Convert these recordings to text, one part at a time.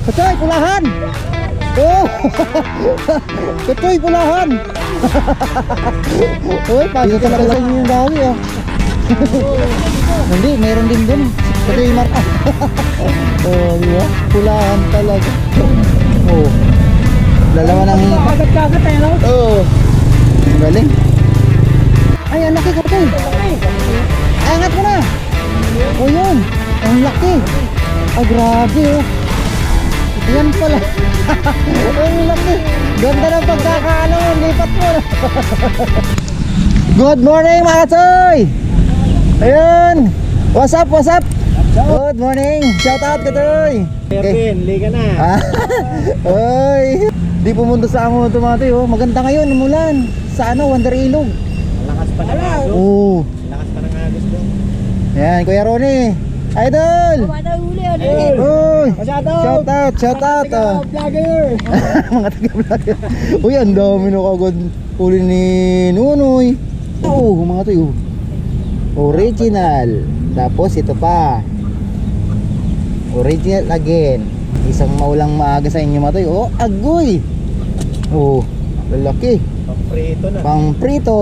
Katoy, pulahan! Oh! Katoy, pulahan! Uy, pagod talaga sa inyo yung dami ah. Hindi, meron din dun. Katoy, Mark. Oh, di ba? Pulahan talaga. Oh. Dalawa ng hingin. Kagat-kagat eh, no? Oo. Ang galing. Ay, ang laki Katoy. Angat mo na. O yun. Ang laki. Ay, grabe oh. Yan pala. Ang laki. Ganda ng pagkakaano mo. Lipat mo na. Good morning mga Katoy. Ayun. What's up, what's up? Good morning. Shout out Katoy. Erwin, liga na. Oy. Di pumunta sa amo ito mga tayo. Maganda ngayon, umulan. Sa ano, Wonder Ilog. Lakas pa ng agos. Oo. Lakas pa ng agos doon. Yan, Kuya Ronnie. Idol! Uy! Shout out, shout out. Vlogger! Mga taga-vlogger. Uy, ang dami na kagad huli ni Nunoy. Oo, mga tayo. Original. Tapos ito pa. Original again. Isang maulang maaga sa inyo mga tayo. Oh, agoy! Oh, lalaki. Pamprito na. Pamprito.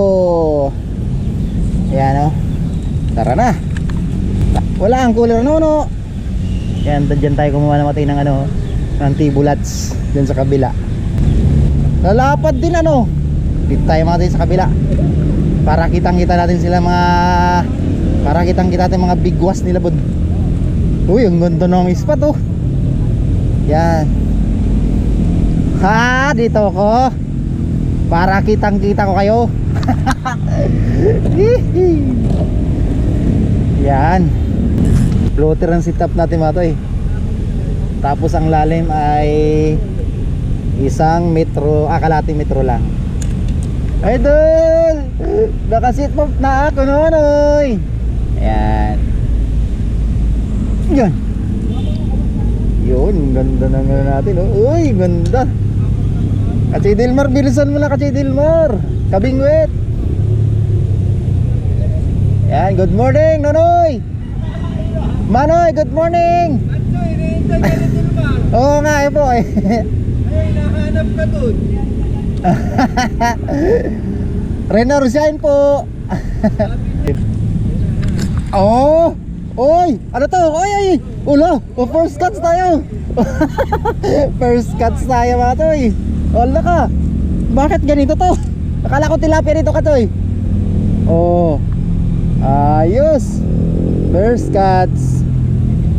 Ayan o. Tara na. Wala ang cooler no. Yan, dyan tayo kumuha na matay ng ano, ng tibulats dyan sa kabila. Lalapad din ano. Dito tayo matay sa kabila. Para kitang-kita natin sila mga, para kitang-kita natin mga bigwas nila bud. Uy, ang ganda ng ispat oh. Yan. Ha, dito ako. Para kitang-kita ko kayo. Yan. Floater ang setup natin mga toy. Tapos ang lalim ay isang metro, kalating metro lang. Idol! Nakasit pump na ako nonoy. Ayan. Yan. Yun, ganda na nga natin oh. Uy, ganda. Kachay Dilmar, bilisan mo na Kachay Dilmar. Kabingwit. Yan, good morning Nonoy. Manoy, good morning. Oo nga po eh. Ay, nahanap ka dun. Renor Shine po. Oh, oy, ano to? Oy, ay, ulo, first cuts tayo. First cuts tayo mga toy. Wala ka. Bakit ganito to? Akala ko tilapia dito ka toy. Oh, ayos. First cuts.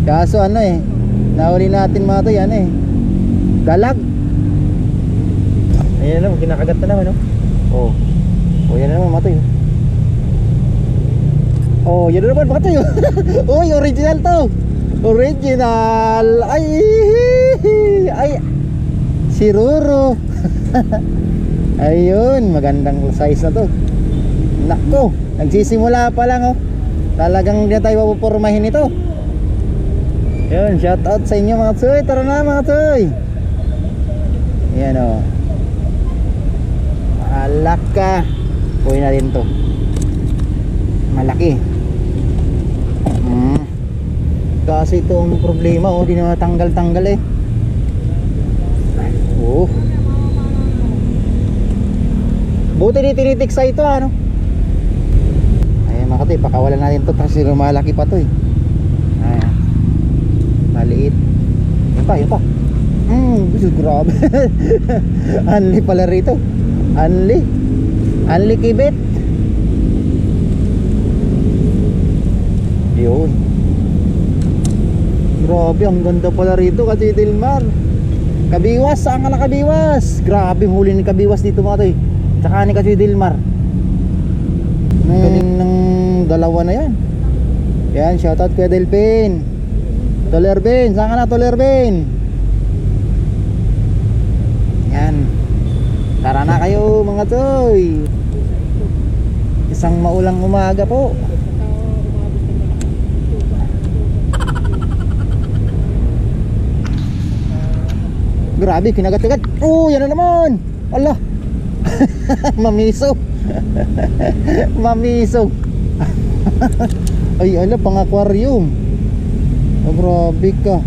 Kaso ano eh, nahuli natin mga toy, ano eh, galag. Ayan naman, kinakagat na naman oh. Oh, yan na naman mga toy. Oh, yan na naman mga toy. Uy, original to. Original. Ay, si Ruro. Ayun, magandang size na to. Nako, nagsisimula pa lang oh. Talagang hindi na tayo pupormahin ito. Yun, shout out sa inyo mga tsoy. Tara na mga tsoy. Ayan o. Alaka. Puwi na rin to. Malaki. Kasi ito ang problema oh. Di na matanggal-tanggal eh. Oh. Buti di tinitiksa ito ano. Ayan mga katoy, pakawalan natin to. Kasi lumalaki pa to eh. Ayan. Maliit. Yun pa. Grabe. Anli pala rito. Anli kibit. Yun. Grabe, ang ganda pala rito kasi Dilmar. Kabiwas, saan ka na kabiwas? Grabe, huli ni kabiwas dito mga toy. Tsaka ni kasi Dilmar. Galing ng dalawa na yan. Yan, shoutout Kuya Delpin. Tolerben, saan ka na Tolerben? Yan. Tara na kayo mga toy. Isang maulang umaga po. Grabe, kinagat-kagat. Oh, yan na naman. Allah. Mamiso. Mamiso. Ay, ala, pang aquarium. Oh, grabe ka.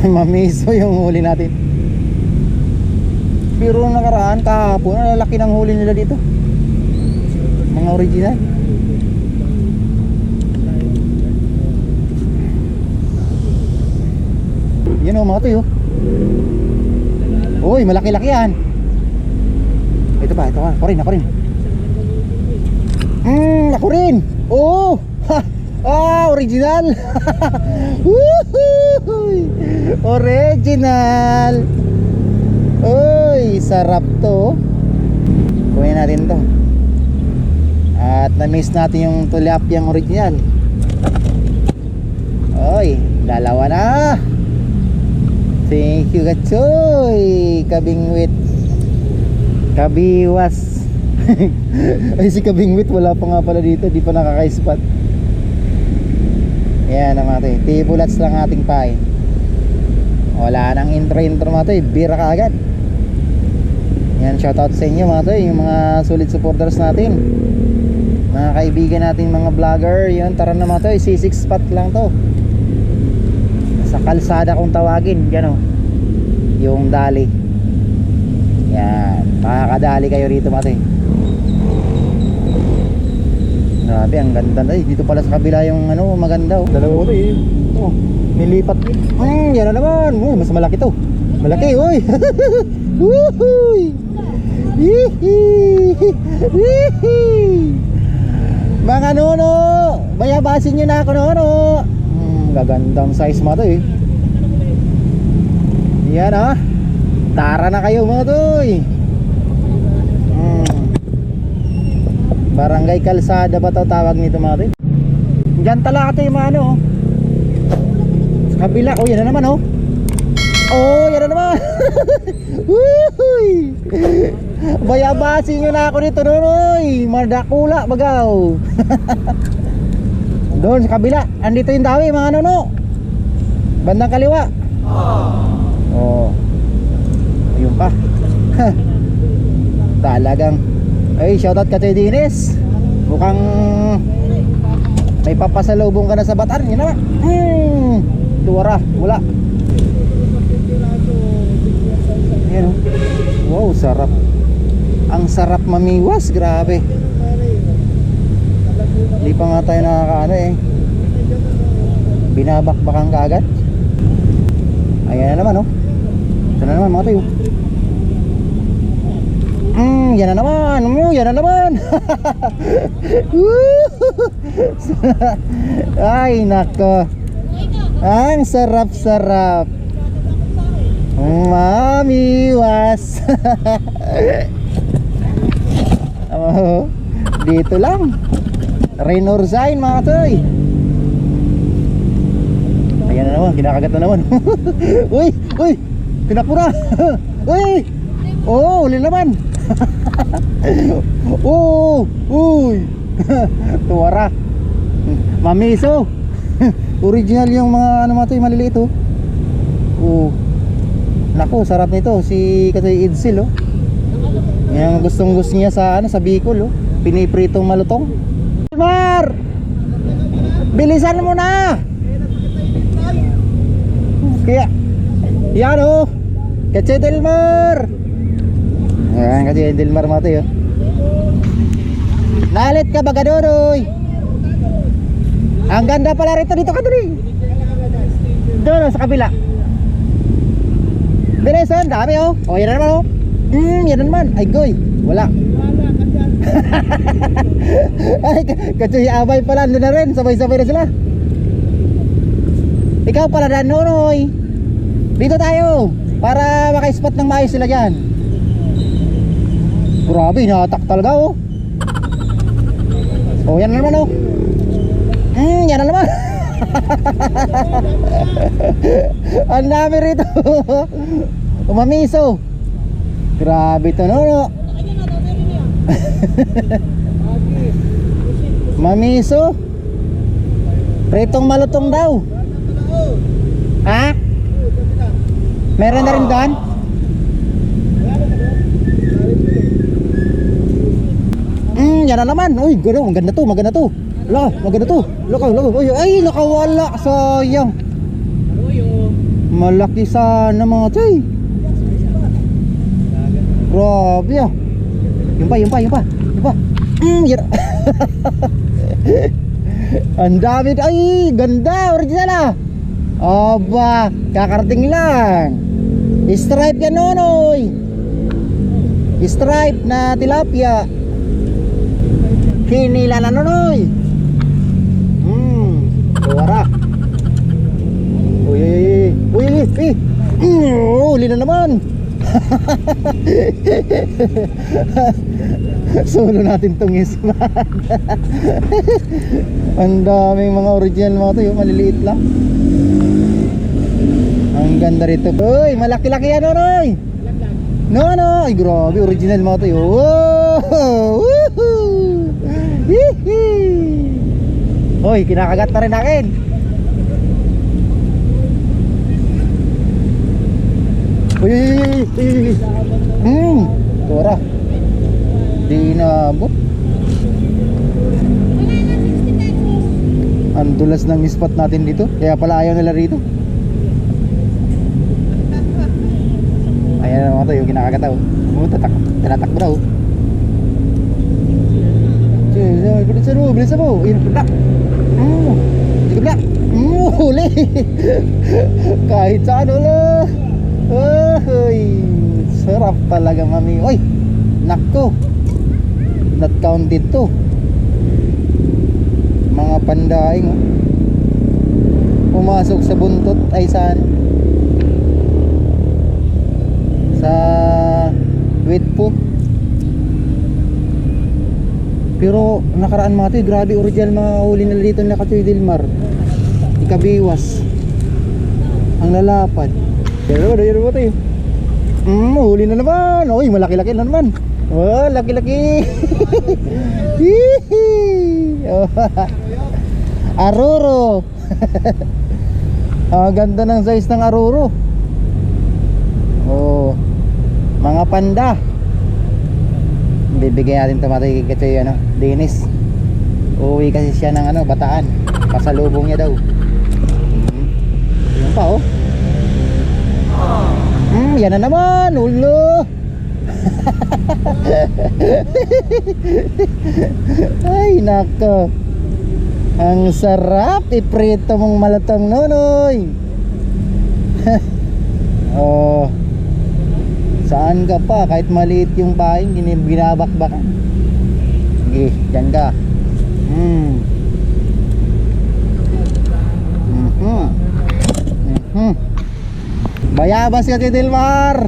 Mamiso yung huli natin. Pero nung nakaraan kahapon, ang lalaki ng huli nila dito. Mga original. Yan o mga to yun. Uy, malaki-laki yan. Ito pa, ako rin. Ako rin. Oh, original. Woohoo! Original. Uy, sarap to. Kunin natin to. At na-miss natin yung tilapiyang original. Uy, dalawa na. Thank you, Gatsoy. Kabingwit. Kabiwas. Ay, si Kabingwit wala pa nga pala dito. Di pa nakaka-spot. Yan naman ito. Tibulats lang ating pain. Wala nang intro mga ito. Bira ka agad. Yan, shoutout sa inyo mga ito. Yung mga solid supporters natin. Mga kaibigan natin, mga vlogger. Yun, tara na mga ito. C6 spot lang to. Sa kalsada kung tawagin. Yan o. Yung dali. Yan. Makakadali kayo rito mga ito. Grabe, ang ganda na. Dito pala sa kabila yung ano, maganda oh. Dalawa ko to eh. Oh, nilipat. Yan na naman. Mas malaki to. Malaki, oy. Woohoo! Mga nono, bayabasin nyo na ako nono. Gagandang size mo to eh. Yan ah. Tara na kayo mga toy. Barangay Kalsada ba ito tawag nito mga toy? Diyan talaga ito yung mga ano oh. Sa kabila, oh yan na naman oh. Oh yan na naman. Woohoo! Bayabasin nyo na ako nito nonoy. Madakula bagaw. Doon sa kabila, andito yung dawi mga nono. Bandang kaliwa. Oh. Ayun pa. Talagang. Ay, shoutout ka kay Dinis. Mukhang may papasalubong ka na sa Bataan. Yun naman. Duwara, wala. Ayan oh. Wow, sarap. Ang sarap mamiwas, grabe. Hindi pa nga tayo nakakaano eh. Binabakbakan ka agad. Ayan na naman oh. Ito na naman mga tayo. Yan na naman. Yan na naman. Ay nako. Ang sarap-sarap. Mamiwas. Oh, dito lang. Rain or shine mga toy. Ayan na naman, kinakagat na naman. Uy, pinapura. Uy. Oh, uli naman. Oh, uy. Tuwara. Mamiso. Original yung mga ano mga toy, maliliit oh. Oh. Naku, sarap nito si Katoy Idzil oh. Yan ang gustong gusto niya sa ano, sa Bicol oh. Pinipritong malutong. Delmar! Bilisan mo na! Kaya, yan o. Katsi Delmar. Ayan, katsi Delmar mga tayo. Nalit ka baga dodoy. Ang ganda pala rito, dito ka doon. Doon sa kabila. Bilisan, dami o. O, yan na naman o. Yan na naman. Ay, goy. Wala. Ay, katsi abay pala. Doon na rin, sabay-sabay na sila. Ikaw pala Dan Nonoy. Dito tayo para maka-spot ng maayos sila dyan. Grabe, natak talaga oh. Oh, yan na naman oh. Yan na naman. Ang dami rito. Umamiso. Grabe to Nono. Mamiso. Pritong malutong daw. Ha? Meron na rin doon? Yan na naman. Uy, maganda to, maganda to. Laka, maganda to. Laka. Uy, ay, nakawala. Sayang. Malaki sana mga toy. Grabe ah. Yung pa. Yan. Ang dami. Ay, ganda. Original ah. Aba, kakarating lang. Stripe yan nonoy. Stripe na tilapia. Hinila na nonoy. Wara. Uy. Uli na naman. Solo natin tong isman. Ang daming mga original mga to, yung maliliit lang. Ang ganda rito. Uy, malaki-laki yan, Noy. No. Ay, grabe, original mga to. Wow! Woohoo! Hihi! Uy, kinakagat na rin akin. Uy. Tora. Di naabot. Ang dulas ng spot natin dito. Kaya pala ayaw nila rito. Ayan naman ito yung kinakagat oh. Tinatakbo daw. Bilisan mo. Ayun, pula. Sige pula. Huli. Kahit saan wala. Sarap talaga mami. Oy, nakto. Not counted to. Mga pandaing oh. Pumasok sa buntot ay saan? Sa wet po. Pero nakaraan mga to, grabe original mga huli nila dito na Katoy Dilmar. Ikabiwas. Ang lalapad. Yan mo to. Huli na naman. Uy, malaki-laki na naman. Oh, laki-laki. Aruro. Ganda ng size ng aruro. Oh, mga panda. Bibigyan natin tamatay kay ano, Dennis. Uwi kasi siya ng ano, Bataan. Pasalubong niya daw. Yan pa oh. Yan na naman, ulo. Ay nako. Ang sarap iprito mong malatang nonoy. Oh. Saan ka pa? Kahit maliit yung paing, binabakbakan. Sige, dyan ka. Bayabas ka, Dilmar.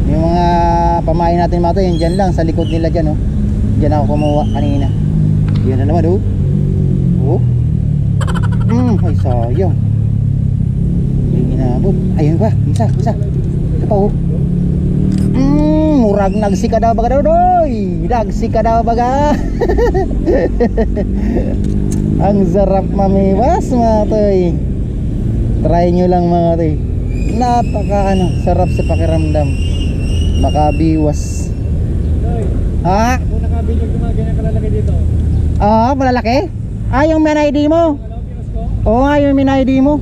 Yung mga pamain natin mga to, yan dyan lang, sa likod nila dyan oh. Dyan ako kumuha kanina. Yan na naman oh. Oh. Ay sayang. Inabot. Ayun pa, isa. Ito pa oh. Murag nagsika daw baga daw doy. Nagsika daw baga. Ang sarap mamiwas mga toy. Try nyo lang mga toy. Napaka sarap sa pakiramdam. Makabiwas. Ha? Kung nakabinyag yung mga ganyan kalalaki dito. Malalaki? Yung main ID mo? Oo nga, yung main ID mo.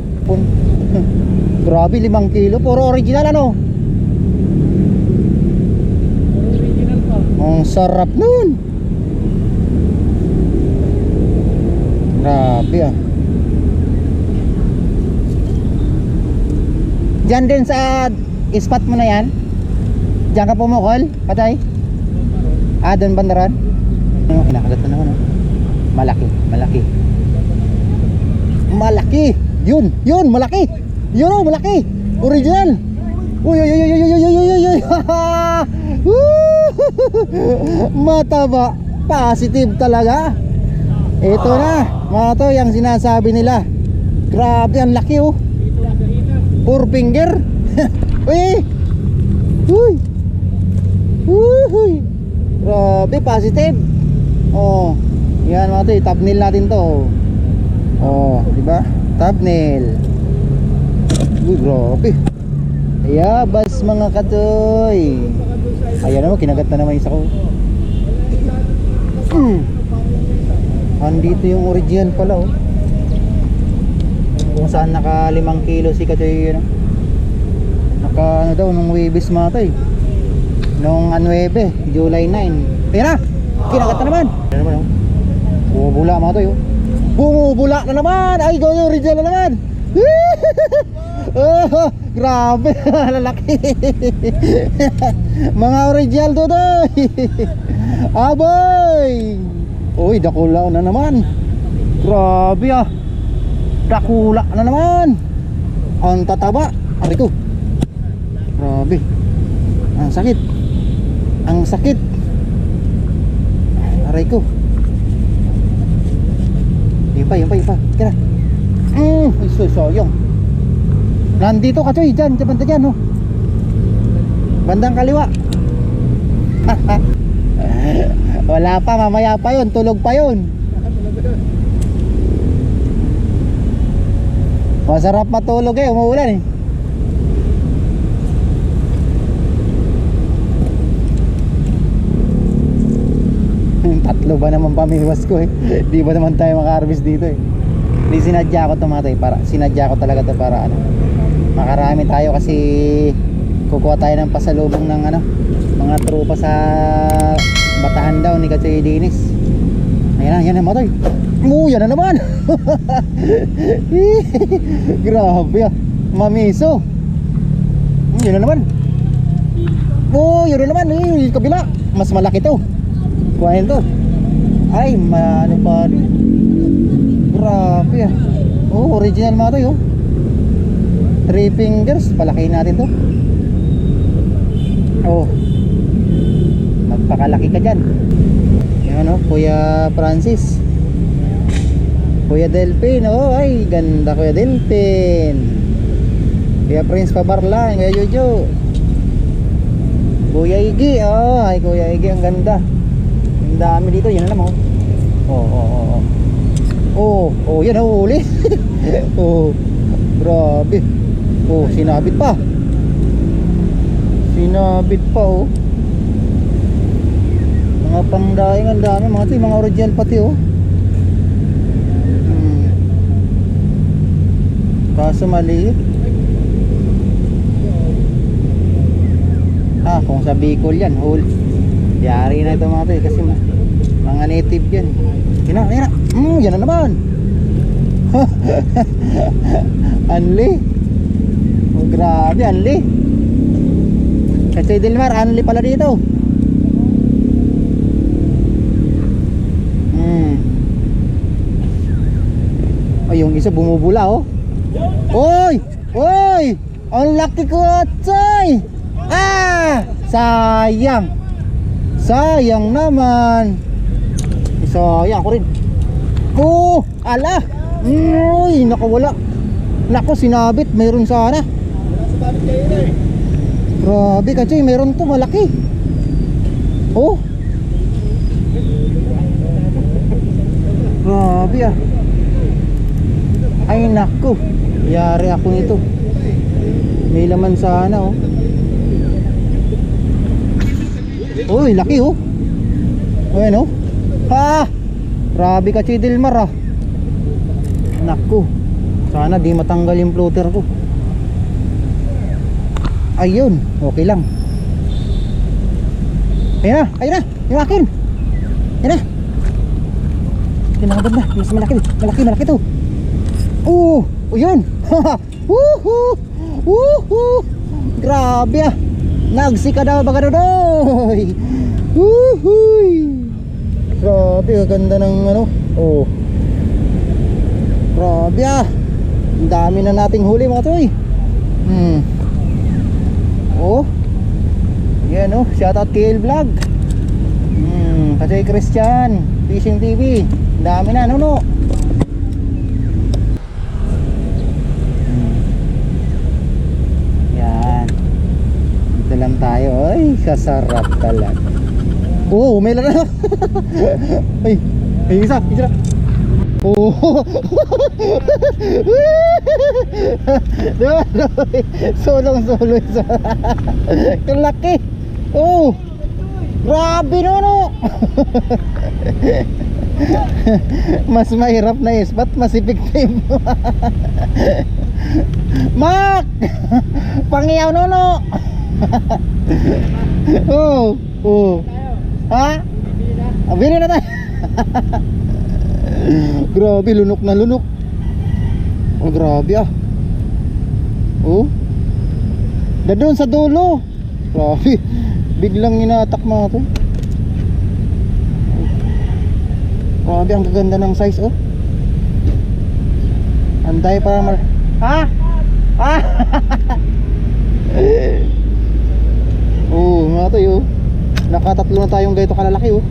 Grabe, 5 kilo. Puro original ano? Puro original pa. Ang sarap nun. Grabe ah. Diyan din sa spot mo na yan? Diyan ka pumukol? Patay? Doon bandaran? Kinakagat na naman oh. Malaki. Yun, malaki. Yun oh, malaki. Original. Uy. Mataba. Positive talaga. Ito na, mga to, yung sinasabi nila. Grabe, ang laki oh. 4 finger. Uy. Grabe, positive. Oh, yan mga to, thumbnail natin to. Oh, di ba? Thumbnail. Uy, grabe. Ayabas mga katoy. Ayan naman, kinagat na naman isa ko. Andito yung original pala oh. Kung saan naka 5 kilo si Kachoy, ano. Naka ano daw nung Webis mga to eh. Nung 9, July 9. Ayan na! Kinagat na naman! Ayan naman oh. Bumubula mga to oh. Bumubula na naman! Ay, go yung original na naman! Oh, grabe! Lalaki! Mga original to to! Aboy! Uy, dakula na naman! Grabe ah! Dakula na naman! Ang tataba! Ari ko! Grabe! Ang sakit! Ang sakit! Aray ko! Yung pa! Kira! Ay, sayang! Nandito ka Choy! Dyan! Banda dyan oh! Bandang kaliwa! Wala pa! Mamaya pa yun! Tulog pa yun! Masarap matulog eh! Umuulan eh! Tatlo ba naman pamiwas ko eh. Di ba naman tayo maka-harvest dito eh. Di sinadya ko to mga to eh. Sinadya ko talaga to para ano, makarami tayo kasi kukuha tayo ng pasalubong ng ano, mga tropa sa Batahan daw ni Kachoy Dinis. Ayan na mga to eh. Yan na naman. Grabe ah. Mamiso. Yan na naman. Yan na naman eh. Kabila. Mas malaki to. Kuhain to. Ay, ano pa rin. Grabe ah. Original mga to yun. 3 fingers. Palakihin natin to. Magpakalaki ka dyan. Yan o, Kuya Francis, Kuya Delpin. Ay, ganda Kuya Delpin. Kuya Prince Pabarlan, Kuya Jojo, Kuya Iggy. Ay, Kuya Iggy, ang ganda. Ang dami dito, yun na naman. Yan huli. Grabe. Sinabit pa. Mga pangdaing, ang dami mga ito, mga original pati oh. Kaso maliit. Kung sa Bicol yan, huli. Yari na ito mga ito kasi mga native yan. Yan na naman. Anli. Grabe, anli. Kasi Dilmar, anli pala dito. Ay, yung isa bumubula oh. Oy! Ang laki ko, Choy! Sayang naman. Sayang ako rin. Ala! Uy, nakawala. Nako, sinabit. Mayroon sana. Grabe ka, Choy. Mayroon to, malaki. Grabe ah. Ay nako, yari ako nito. May laman sana oh. Uy, laki oh. Ayan oh. Grabe ka Choy Dilmar ah. Nako, sana di matanggal yung floater ko. Ayun, okay lang. Ayun na, yung akin. Ayun na. Kinakabad na, mas malaki to. Yun. Grabe ah. Nagsika daw baga doy. Grabe, ganda ng ano. Grabe ah. Ang dami na nating huli mga toy. Yan oh, shoutout KL Vlog. Kachoy Christian, Fishing TV. Ang dami na no. Lang tayo. Ay, kasarap talaga. May laro. Ay, isa. Solong isa. Kalaki. Grabe Nono. Mas mahirap na ispat, mas effective. Mak! Pangiyaw Nono. Oh, oh. Ha? Bili na tayo. Grabe, lunok na lunok. Oh, grabe ah. Oh. Doon sa dulo. Grabe. Biglang inatak mga to. Grabe, ang gaganda ng size oh. Anday para ha? Ha? Oh, mga to oh. Nakatatlo na tayong ganito kalalaki oh.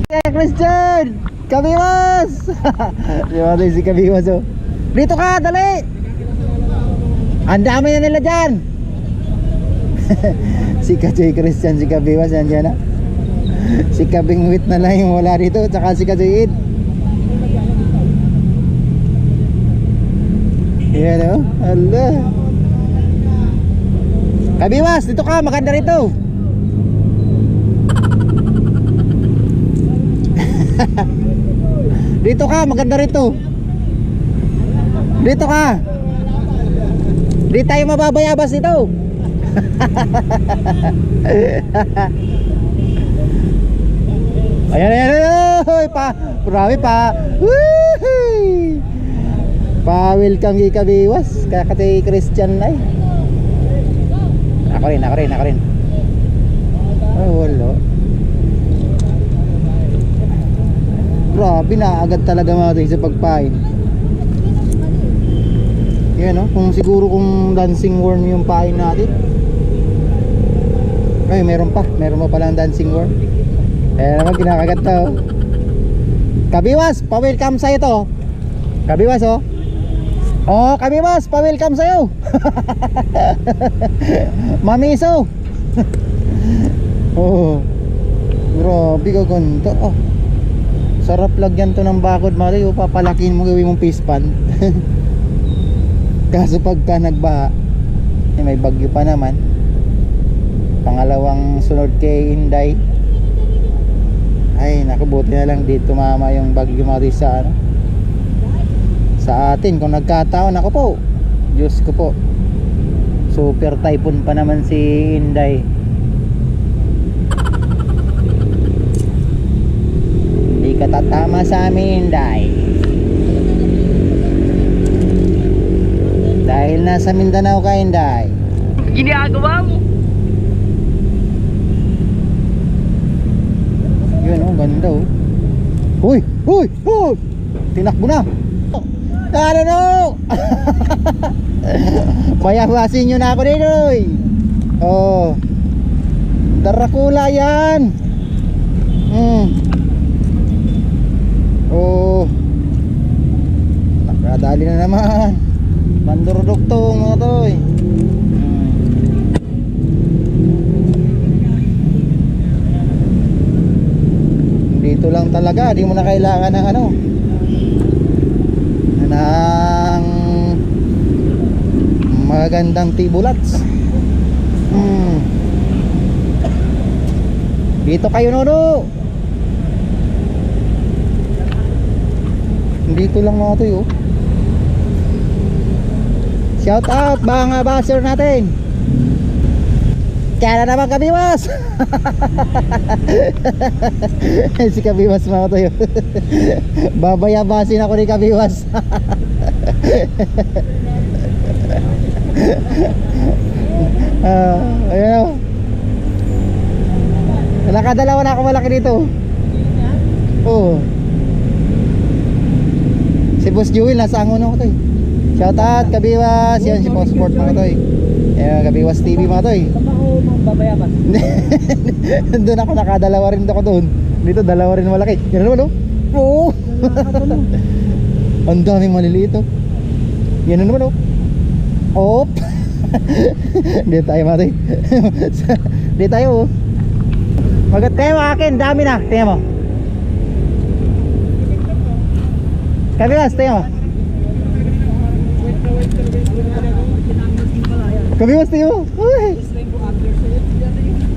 Hey, Christian! Kabiwas! Si Matoy si Kabiwas oh. Dito ka, dali! Ang dami na nila dyan! Si Kajoy Christian, si Kabiwas nandiyan na. Si Kabingwit na lang yung wala dito, tsaka si Kajoy Id. Yan oh, hala. Kabiwas, dito ka, maganda rito. Dito ka, maganda rito. Dito ka. Di tayo mababayabas dito. Ayan, ayan, ayan. Hoy, pa. Marami pa. Woohoo! Pa-welcome kay Kabiwas. Kakatay Christian na eh. Ako rin. Oh, wala. Grabe na agad talaga mga tayo sa pagpain. Yan no, kung siguro kung dancing worm yung pain natin. Ay, meron pa palang dancing worm. Ayan naman, kinakagat to. Kabiwas, pa-welcome sa'yo to. Kabiwas oh. Oh, Kabiwas, pa-welcome sa'yo. Mamiso. Oh, grabe kaganda oh. Sarap lagyan to ng bakod mga tayo. Papalakin mo, gawin mong face pan. Kaso pagka nagbaha eh, may bagyo pa naman. Pangalawang sunod kay Inday. Ay naku, buti na lang dito tumama yung bagyo mga tayo sa ano, sa atin. Kung nagkataon ako po, Diyos ko po, super typhoon pa naman si Inday. Katatama sa amin, Inday. Dahil nasa Mindanao ka, Inday. Ginagawa mo. Yun oh, ganda oh. Uy! Uy! Uy! Tinakbo na. Ano no? Payabasin nyo na ako dito eh. Oh, Darakula yan. Oh, nakadali na naman. Mandurudugtong mga toy. Dito lang talaga, di mo na kailangan ng ano, ng magandang tibulats. Dito kayo Nono. Dito lang mga toy oh. Shout out mga baser natin. Kaya na naman Kabiwas. Si Kabiwas mga toy oh. Babayabasin ako ni Kabiwas. Ayan oh. Nakadalawa na ako malaki dito. Oh. Si Boss Jewel nasa angon ako to eh. Shout out Kabiwas. Yan si Boss Sport mga to eh. Yan Kabiwas TV mga to eh. Saan ako mababayabas? Doon ako nakadalawa rin ako doon. Dito dalawa rin malaki. Yan naman oh. Oo. Ang daming maliliit oh. Yan naman oh. Op. Dito tayo mga to eh. Dito tayo oh. Magat tayo akin, dami na. Tingnan mo. Kabiwas, tingnan mo. Kabiwas, tingnan mo. Uy.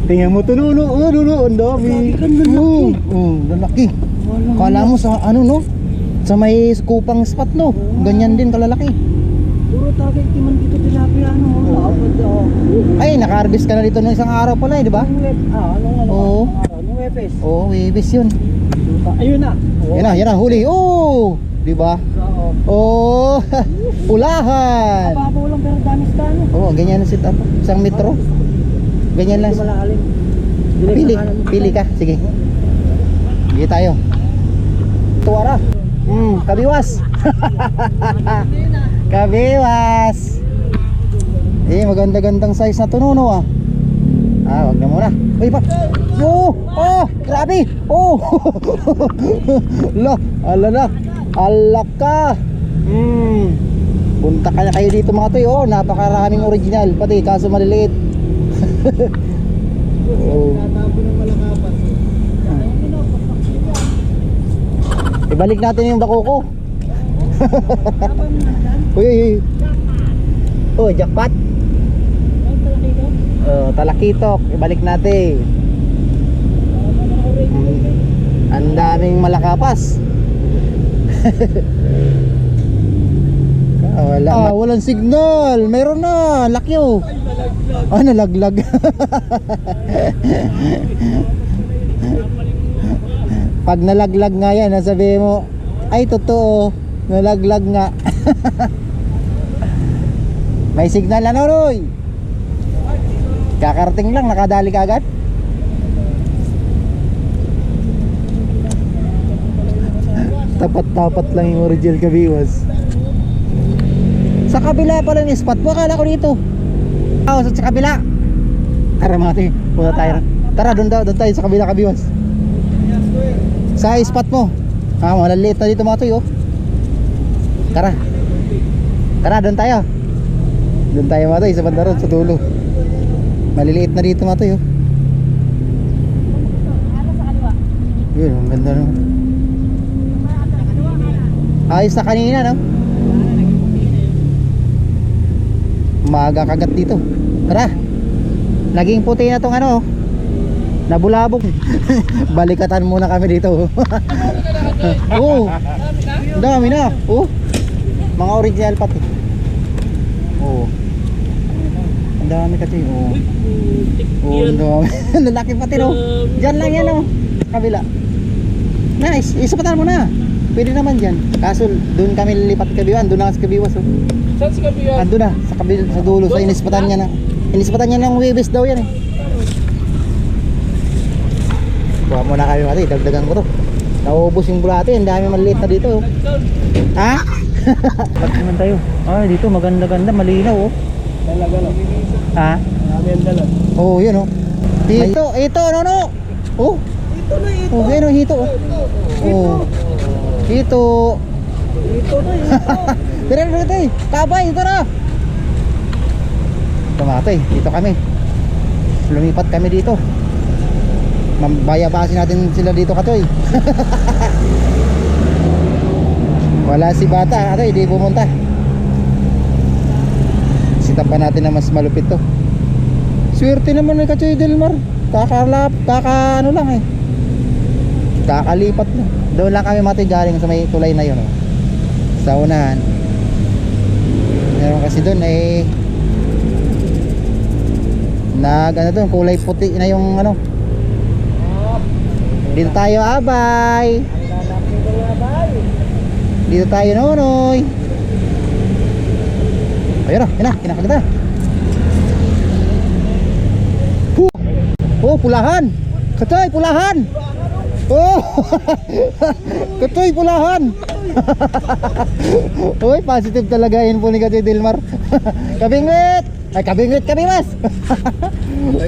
Tingnan mo to, nuno. Oh, nuno. Ang dami. Lalaki. Kala mo sa ano, no? Sa may kupang spot, no? Ganyan din kalalaki. Puro tagay timan dito tilapia, ano? Ay, naka-harvest ka na dito ng isang araw pala, di ba? Oo. Anong wepes? Oo, wibis yun. Ayun na. Yan na, huli. Oh! Di ba? Oh! Pulahan! Babaw lang pero damis ka, ano? Oo, ganyan na sit up. Isang metro. Ganyan lang. Hindi malalim. Pili ka. Sige. Sige tayo. Tuwara. Kabiwas. Kabiwas. Maganda-gandang size na tununo ah. Wag na muna. Uy pa. Oh, grabe. Oh. Ala. Alaka. Punta ka na kayo dito mga toy. Oh, napakaraming original pati kaso maliliit. Oh. Ibalik natin yung bako ko. Uy. Oh, jackpot. Talakitok. Ibalik natin. Ang daming malakapas. Walang signal. Meron na. Laki oh. Nalaglag. Pag nalaglag nga yan, sabihin mo, ay totoo, nalaglag nga. May signal na Roy. Kakarating lang, nakadali ka agad. Tapat-tapat lang yung original kabiwas. Sa kabila pala yung spot mo, akala ko dito. Sa kabila. Tara mga tayo, punta tayo. Tara, doon tayo sa kabila kabiwas. Sa spot mo. Malaliit na dito mga tayo. Tara, doon tayo. Doon tayo mga tayo, sa banda ron, sa dulo. Maliliit na dito mga tayo. Yun, ang ganda no. Ayos na kanina no. Maaga kagat dito. Tara. Naging puti na tong ano. Nabulabog. Balikatan muna kami dito. Oh. Dami na. Oh. Mga original pati. Oh. Ang dami kasi. Oh. Oh, ang dami. Lalaki pati no. Diyan lang yan oh. Kabila. Nice. Isapatan mo na. Pwede naman dyan. Kaso doon kami lilipat kabiwan. Doon na sa kabiwas oh. Saan si Kabiyan? Ando na sa kabila, sa dulo, sa inispatan niya na. Inispatan niya ng wibis daw yan eh. Kuha muna kami mati, dagdagan ko to. Naubos yung bulate, ang dami maliit na dito. Ha? Bakit naman tayo? Dito maganda-ganda, malinaw oh. Talaga lang. Ha? Marami ang dalag. Oo, yun oh. Ito, no. Oh. Ito na ito. Oh, yun oh, hito oh. Oh. Hito. Ito na ito. Tira na tayo, kabay, ito na. Tumatay, dito kami. Lumipat kami dito. Bayabasin natin sila dito katoy. Wala si bata, katoy, di pumunta. Sita pa natin na mas malupit to. Swerte naman ni Katoy Delmar. Ano lang eh. Kakalipat na. Doon lang kami mati galing sa may tulay na yun oh. Sa unahan. Meron kasi doon eh doon kulay puti na yung ano. Dito tayo abay. Dito tayo nonoy. Ayun na, kinakagda. Oh, pulahan. Katoy, pulahan. Oh. Katoy, pulahan. Uy, positive talaga yun po ni Katoy Delmar. Kabingwit! Ay, kabiwas!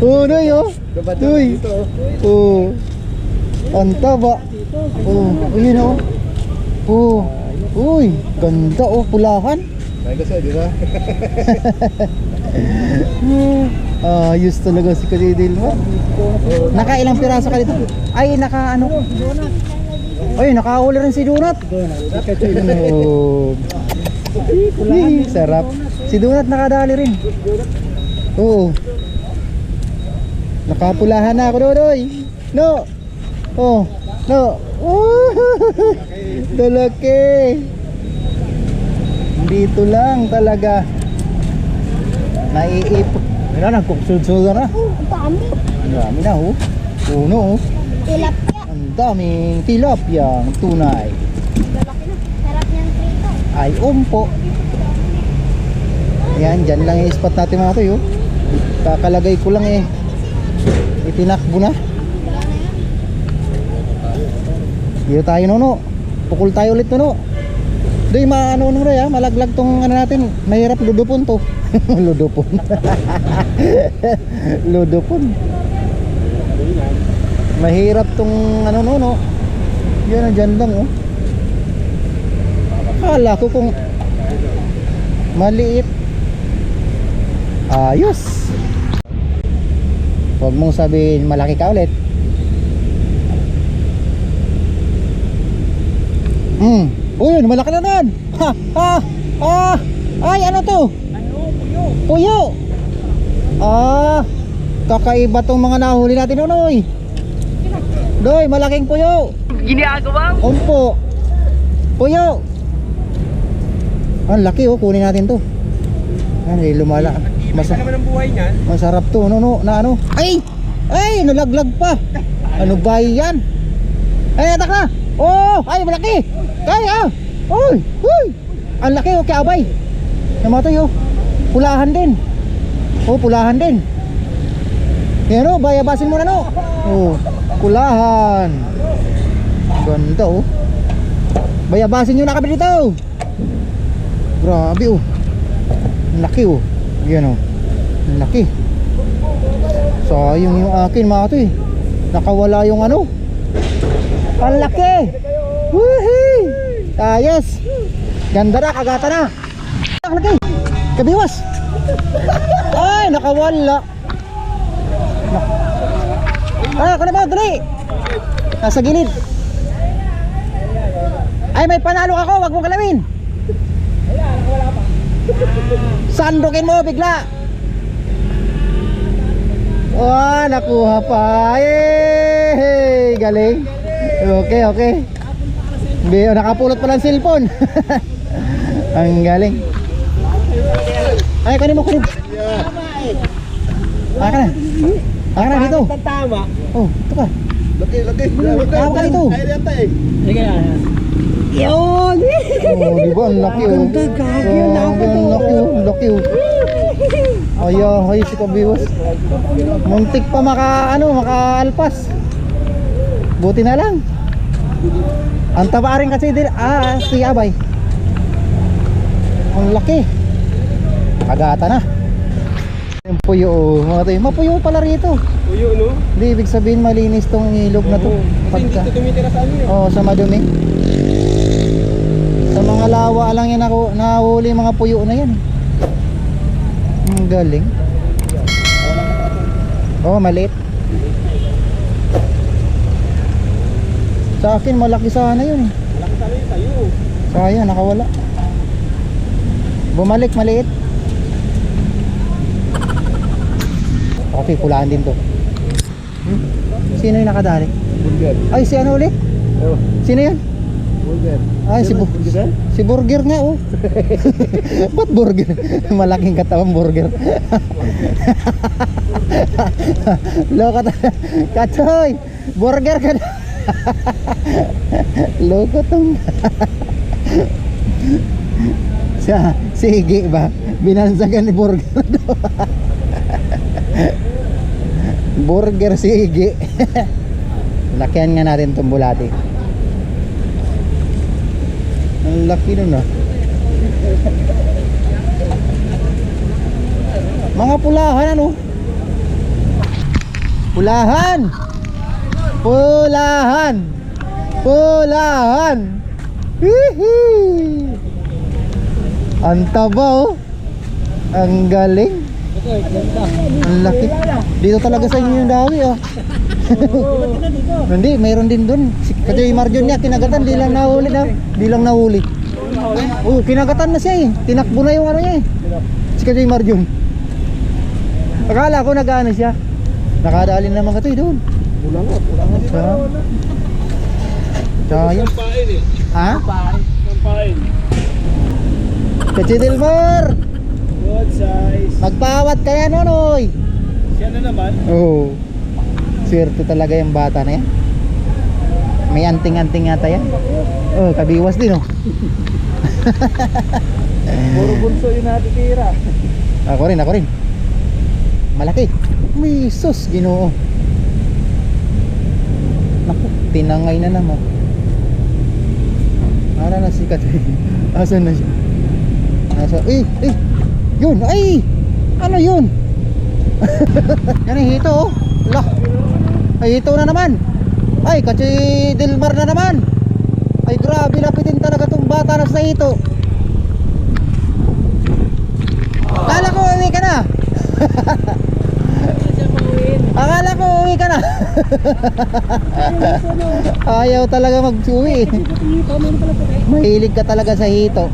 Oh, noy, oh. Uy. Oh. Ang taba. Oh, yun, oh. Oh. Uy, ganda, oh, pulahan. Ay kasi, di ba? Ayos talaga si Katoy Delmar. Nakailang piraso ka dito? Ay, ano? Ay, nakahuli rin si Donut. Oh. Sarap. Si Donut nakadali rin. Oo. Nakapulahan na ako, Dodoy. No. Oh, no. Oh, talaki. Dito lang talaga. Naiipot. Ano na, kuksud-sud na. Ang dami. Ang dami na, oh. Puno, oh. Tilapia. Ang daming tilapia, ang tunay. Lalaki na. Sarap niyang prito. Ay, umpo. Yan, dyan lang yung spot natin mga toy, oh. Kakalagay ko lang eh. Itinakbo na. Dito tayo, Nono. Pukul tayo ulit, Nono. Doy, maano nung ray, malaglag tong ano natin. Mahirap ludupon to. Ludupon. Ludupon. Mahirap tong ano, Nono. Yan, dyan lang, oh. Akala ko kung maliit. Ayos. Huwag mong sabihin malaki ka ulit. Uy, malaki na nun. Ha, ha, ha. Ay, ano to? Puyo. Kakaiba tong mga nahuli natin, Nonoy. Doy, malaking puyo. Ginagawa mo? Umpo. Puyo. Ang laki, oh, kunin natin to. Ano, lumala. Masa naman ang buhay niyan. Masarap to, no, na ano. Ay! Ay, nalaglag pa. Ano ba yan? Ay, atak na. Oh, ay, malaki. Kaya. Uy, uy. Ang laki, okay, abay. Namatay, oh. Pulahan din. Oh, pulahan din. Yan, oh, bayabasin mo na, no. Oh, pulahan. Ganda, oh. Bayabasin nyo na kami dito. Grabe, oh. Ang laki, oh. Yan, oh. Ang laki. Sayang yung akin, mga to, eh. Nakawala yung ano. Ang laki. Woohoo. Ayos. Ganda na, kagata na. Ang laki. Kabiwas. Ay, nakawala. Ako na ba, dali. Nasa gilid. Ay, may panalo ako, wag mo galawin. Sandukin mo bigla. Oh, nakuha pa. Hey, galing. Okay, okay. Nakapulot pa ng cellphone. Ang galing. Ay, kunin mo, kunin. Aka na. Aka na dito. Tama. Oh, ito ka. Lagi. Tama ka dito. Sige na. Oh, Yun. di ba? Ang laki, oh. Ganda, gagi. Oh, ang laki, oh. Ang laki, oh. Ay, si Kabiwas. Muntik pa makaalpas. Buti na lang. Ang taba rin kasi din, si Abay. Ang laki. Kagata na. Yung puyo, oh. Mga tayo, mapuyo pala rito. Uyo, no? Hindi, ibig sabihin malinis tong ilog na to. Kasi hindi ito tumitira sa ano, eh. Oh, sa madumi. Sa mga lawa lang yan ako nahuli mga puyo na yan. Ang galing. Oh, maliit. Sa akin malaki sana yun, eh. Malaki sana yun sa'yo. Sayang, nakawala. Bumalik, maliit. Okay, pulaan din to. Sino yung nakadali? Burger. Ay, si ano ulit? Oh, Sino yun? burger. Ay, Burger? si Burger nga, oh. Ba't Burger? Malaking katawan Burger. Loko ta. Katsoy, Burger ka na. Loko tong. Sige ba? Binansagan ni Burger. Burger sige. Lakihan nga natin itong bulati. Ang laki nun, ah. Mga pulahan, ano? Pulahan! Pulahan! Pulahan! Hihi! Ang taba, oh. Ang galing. Ang laki. Dito talaga sa inyo yung dawi, ah. Hindi, mayroon din doon. Kasi yung margin niya, kinagatan, di lang nahuli na. Di lang nahuli. Oh, kinagatan na siya, eh. Tinakbo na yung ano niya, eh. Si kasi yung margin. Akala ko nag-ano siya. Nakadali naman ka to doon. Pulang nga din Sa- na. Sayang. Kampain eh. Ha? Kampain. Kachi Dilmar! Good size. Magpawat ka yan, Nonoy! Siya na naman. Oo. Swerte talaga yung bata na yan. May anting-anting yata yan. Oh, kabiwas din, oh. Puro bunso yung natitira. Ako rin. Malaki. May sus, Ginoo. Naku, tinangay na naman. Para na sikat. Asan na siya? Nasa, yun, ay! Ano yun? Yan ang hito, oh. Lah, ay hito na naman. Ay, kasi Dilmar na naman. Ay, grabe, lapitin talaga tong bata na sa hito. Akala ko uwi ka na. Akala ko uwi ka na. Ayaw talaga mag-uwi. Mahilig ka talaga sa hito.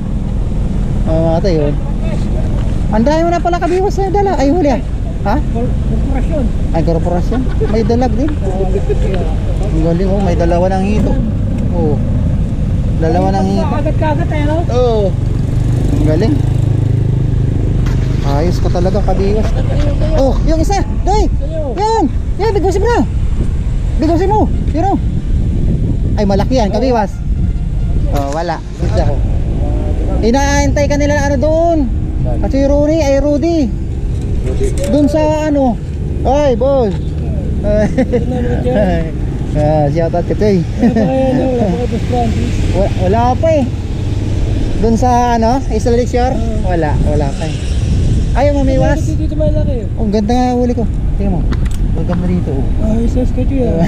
Mga tayo. Ang dami mo na pala kabiwas na dala. Ay, huli ah. Ha? Korporasyon. Ay, korporasyon. May dalag din. Ang galing, oh. May dalawa ng hito. Oo. Dalawa ng hito. Kagat-kagat eh, no? Oo. Ang galing. Ayos ka talaga kabiwas. Oh, yung isa. Doy. Yan. Yan, bigusin mo na. Bigusin mo. Yun, oh. Ay, malaki yan, kabiwas. Oh, wala. Isa ko. Inaantay ka nila na ano doon. Kasi Rooney ay Rudy. Doon sa ano. Ay, boss. Shout out ka, Choy. Wala pa eh. Doon sa ano, Isla Shore? Wala pa eh. Ayaw mamiwas. Dito may laki. Oh, ang ganda nga huli ko. Tingnan mo. Welcome na dito. Oh. Ay, sus ka dyan.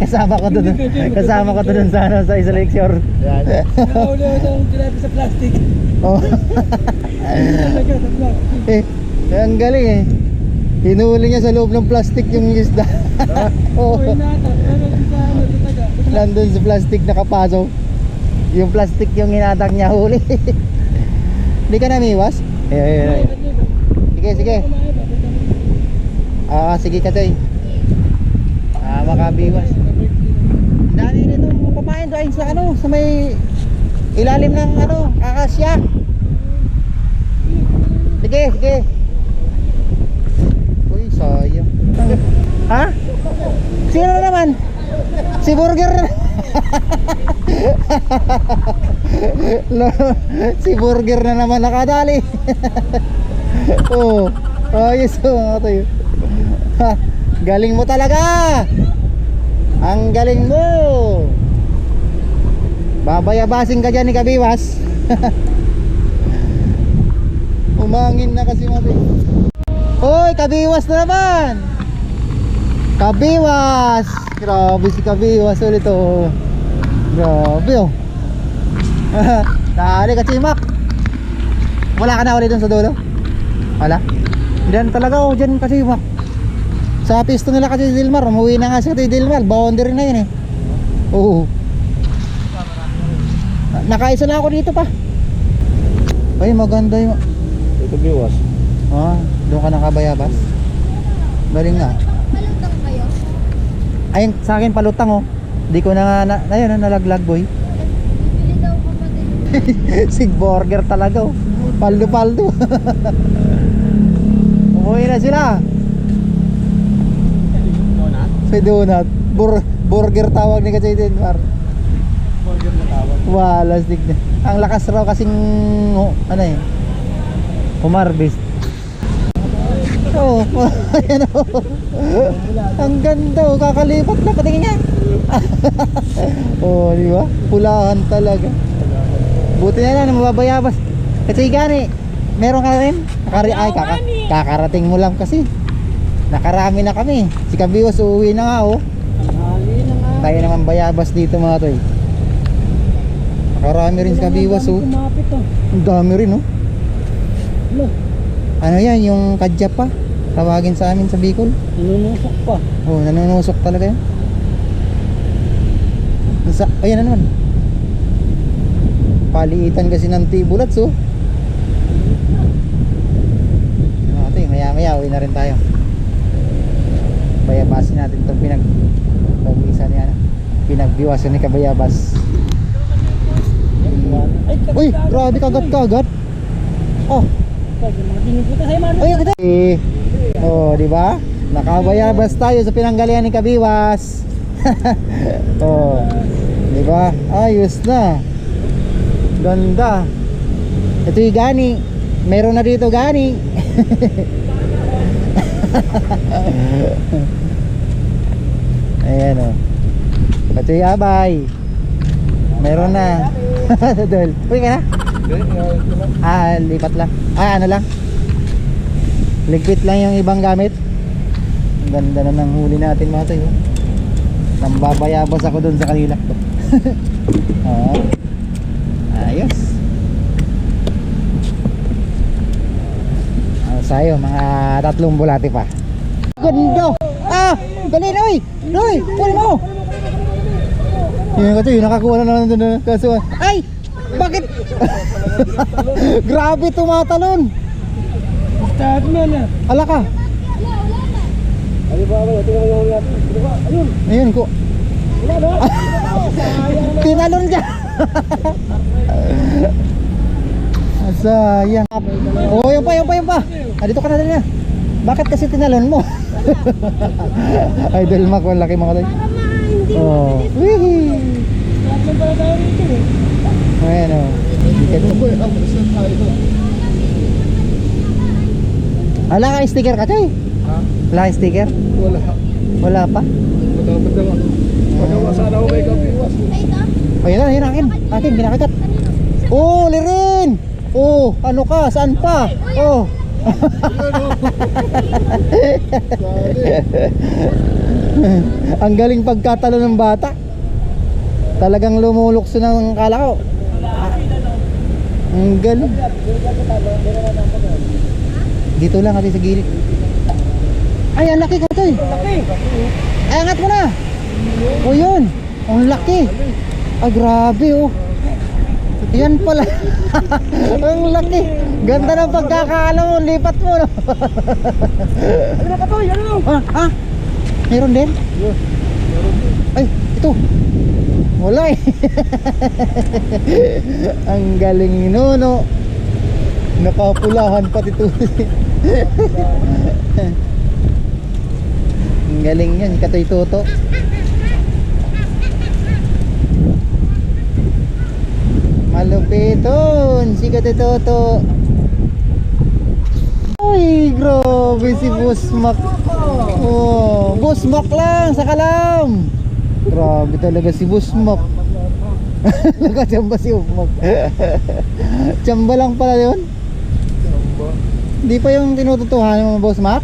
Kasama ko doon. Kasama ko doon sa ano, sa Isla Shore. Nakahuli ako itong tinapi sa plastic. Oh. Talaga sa plastic. Ang galing eh. Hinuli niya sa loob ng plastic yung isda. Oh. Uy, natak. Ano sa ano, tataga. Nandun sa plastic nakapasok. Yung plastic yung hinatak niya huli. Hindi ka namiwas? Sige. Sige ka, Toy. Makabiwas. Dali nito pamain doon sa ano, sa may ilalim ng ano, akasya. Sige. Uy, sayang. Ha? Sino na naman? Si Burger na. Si Burger na naman nakadali. Oh, ayos mga tayo. Galing mo talaga. Ang galing mo. Babayabasin ka dyan ni Kabiwas. Umangin na kasi mati. Hoy, Kabiwas na naman. Kabiwas. Grabe si Kabiwas ulit, oh. Grabe, oh. Dali ka, Chimak. Wala ka na ulit dun sa dulo? Wala? Diyan talaga, oh. Diyan ka, Chimak. Sa pisto nila kasi Dilmar. Umuwi na nga si Dilmar. Boundary na yun, eh. Oo. Nakaisa lang ako dito pa. Ay, maganda yung... Ito biwas. Doon ka nakabayabas. Galing nga. Malutang kayo? Ayun, sa akin palutang, oh. Di ko na nga, ayun, nalaglag, boy. Bibili daw kapatid. Si Burger talaga, oh. Paldo. Umuwi na sila. Si Donut. Burger tawag ni Kachay Denmar. Burger na tawag. Wala, stick na. Ang lakas raw kasing, ano eh, humarbist. Oh, ayan, oh. Ang ganda, oh. Kakalipat na, patingin nga. Oh, di ba? Pulahan talaga. Buti na lang, mababayabas. Kasi gani, meron ka rin? Kakarating mo lang kasi. Nakarami na kami. Si Kabiwas uuwi na nga, oh. Tanghali na nga. Tayo naman bayabas dito, mga toy. Nakarami rin si Kabiwas, oh. Kumapit, oh. Ang dami rin, oh. Ano? Ano yan, yung kadya pa. Tawagin sa amin sa Bicol. Nanunusok pa. Oh, nanunusok talaga yan. Ayan na naman. Paliitan kasi ng tibulats, oh. Mga toy, maya uwi na rin tayo. Bayabas natin itong pinagbawisan niya, pinagbiwasan ni Kabayabas. Uy, grabe kagat-kagat. Oh, ay, kita. Oh, di ba? Nakabayabas tayo sa pinanggalian ni Kabiwas. Oh, di ba? Ayos na. Ganda. Ito yung gani. Meron na dito gani. Ayan o. Ito yung abay. Meron na. Dol. Uy ka na? Lipat lang. Ano lang? Ligpit lang yung ibang gamit. Ang ganda na ng huli natin mga tayo. Nambabayabas ako dun sa kanila. Ayos. Sayo, mga 3 bulati pa. Ganda! Galing, oy! Oy! Kunin mo! Yun ka to, yun nakakuha na naman kaso. Ay! Bakit? Grabe tumatalon! Start mo na. Ala ka! Ano ba? Tingnan mo yung natin. Ayun. Ayun ko. Wala na. Tinalon siya! Sayang. Oh, yun pa. Dito ka na dali na. Bakit kasi tinalon mo? Idol Mac, laki mga tayo. Oh. Wee! Start mo pala tayo rito eh. Ayan o. Wala ka sticker ka, Choy? Ha? Wala ka sticker? Wala. Wala pa? Matapad na nga. Pagawa sana ako kay Kabiwas. Ayun na, akin, kinakagat. Oh, lirin! Oh, ano ka? Saan pa? Oh. Ang galing pagkatalo ng bata. Talagang lumulukso ng kala ko. Ang galing. Dito lang natin sa gilid. Ay, ang laki ka to eh. Ay, angat mo na. O yun, ang laki. Ah, grabe oh. Yan pala. Ang laki. Ganda ng pagkakaano mo. Lipat mo no. Ano na ka to? Yan o. Meron din? Ay, ito. Wala eh. Ang galing nuno. Nakapulahan pati ito. Ang galing yan. Katoy Toto. Malupiton. Si Katoy Toto. Ay, grabe si Busmak. Oh, Busmak lang sa kalam. Grabe talaga si Busmak. Nakachamba si Busmak. Chamba lang pala yun. Di pa yung tinututuhan mo, Busmak?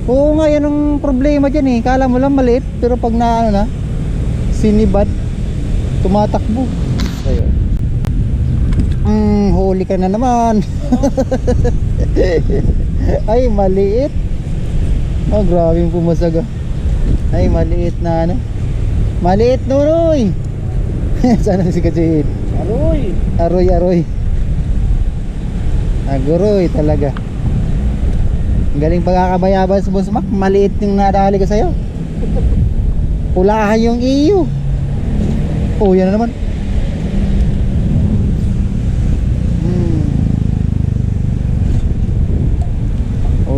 Oo nga, yan ang problema dyan eh. Kala mo lang maliit, pero pag na ano na, sinibad, tumatakbo. Ayun. Huli ka na naman. Ay, maliit. Oh, grabe yung pumasag. Ay, maliit na ano. Maliit nunoy. Sana si Kachin. Aroy. Aroy. Aguroy talaga. Ang galing pagkakabayabas sa Busmak. Maliit yung nadali ko sa'yo. Pulahan yung iyo. Oh, yan na naman.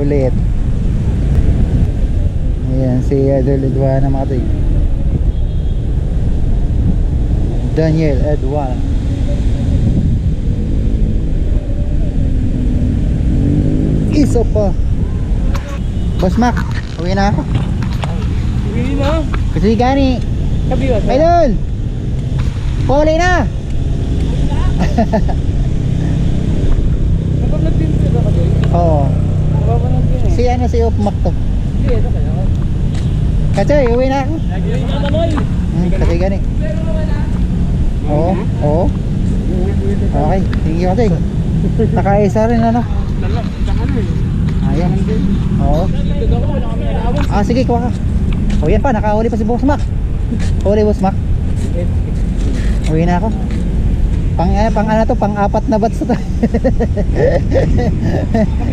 Ulit. Ayan si Idol Edwana mga toy. Daniel Edwana. Isa pa. Boss Mac, uwi na ako. Uwi na. Kasi gani. Kabiwas. Idol! Puli na! Napag-vlog din sila ka doon? Oo. Napapanood din eh. Si ano si Upmak to. Hindi, ito kaya. Kachay, uwi na ako. Uwi na naman. Kasi gani. Oo. Okay, thank you Kachay. Nakaisa rin ano. Ayan. Oo. Sige, kuha ka. O yan pa, nakahuli pa si Boss Mac. Huli Boss Mac. Uwi na ako. Pang ano to, pang-4 na batch to.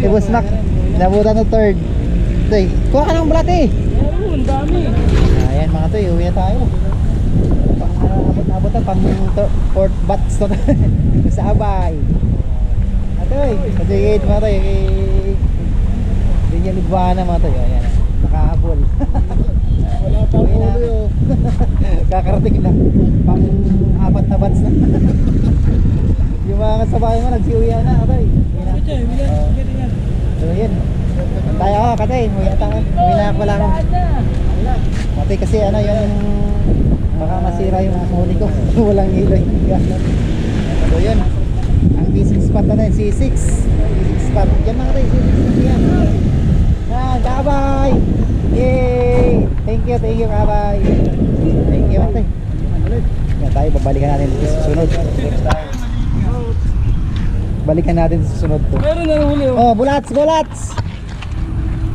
Boss Mac, nabutan ng 3rd. Day, kuha ka ng balat eh. Meron, dami. Ayan mga toy, uwi na tayo. Pang abot-abot na, pang port bats na sa abay. Atoy, patigid mga toy. Ganyan Lugwana mga toy. Ayan, nakahabol. Wala pa Uwi na. ulo yun. Kakarating na. Pang apat na bats na. Yung mga kasabay mo, nagsiuwi na. Atoy, uwi na. So yun. Tayo ako, katay. Uwi na tayo. Uwi na ako lang. Katay kasi ano yung baka masira yung huli ko. Walang iloy. So yun. Ang D6 spot na yun, C6. D6 spot. Diyan mga katay, C6 na yan. Bye! Yay! Thank you, kabay. Thank you, katay. Yan tayo, babalikan natin sa susunod. Balikan natin sa susunod to. Meron na huli. Oh, bulats!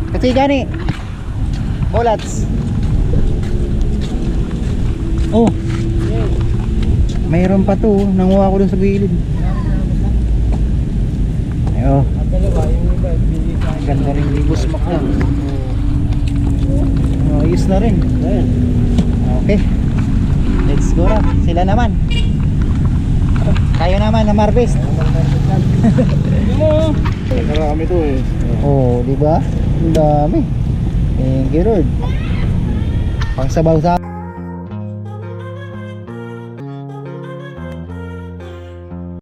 Kasi gani. Bulats. Oh. Mayroon pa to, nanguha ko dun sa gilid. Ayo, Ang dalawa, yung iba, bili sa akin. ganda rin yung busmak na. Oh, ayos na rin. Ayan. Okay. Let's go na. Sila naman. Tayo naman na harvest. Tignan mo. Marami to eh. Oh, di ba? Ang dami. Thank you, Lord. Pang sabaw sa